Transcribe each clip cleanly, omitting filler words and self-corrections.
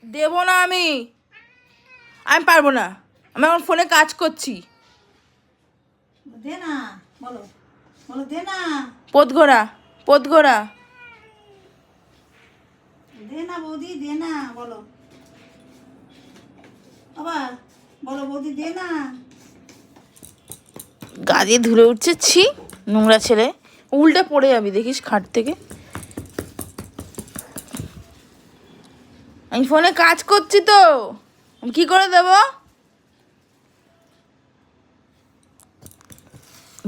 দেবো না আমি পারবো না। আমি এখন ফোনে কাজ করছি। দে না, বলো বলো, দে না, পোতঘোড়া দে না বৌদি, দে না, বলো বাবা, বলো বৌদি, দে না। গা দিয়ে ধুলে উঠছে, ছি নোংরা ছেলে। উল্টে পড়ে যাবি দেখিস খাট থেকে। আমি ফোনে কাজ করছি তো, আমি কি করে দেব?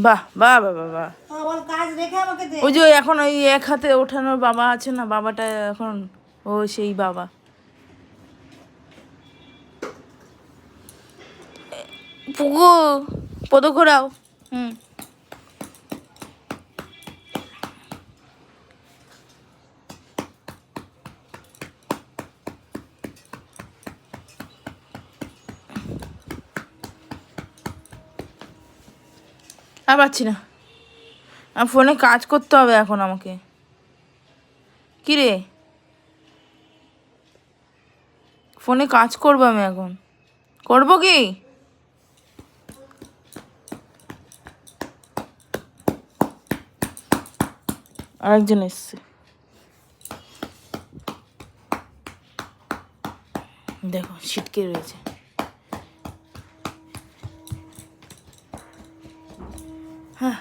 বাহ বাহ বাহ বাহ বাহ। বল, কাজ রেখে আমাকে দে। ওই যে এখন ওই এক হাতে ওঠানোর বাবা আছে না, বাবাটা এখন ও সেই বাবা। পুকু পদ ঘোরাও। আর পারছি না, আমার ফোনে কাজ করতে হবে এখন আমাকে। কি রে, ফোনে কাজ করবো আমি এখন। করবো কি? আরেকজন এসছে, দেখো ছিটকে রয়েছে। হ্যাঁ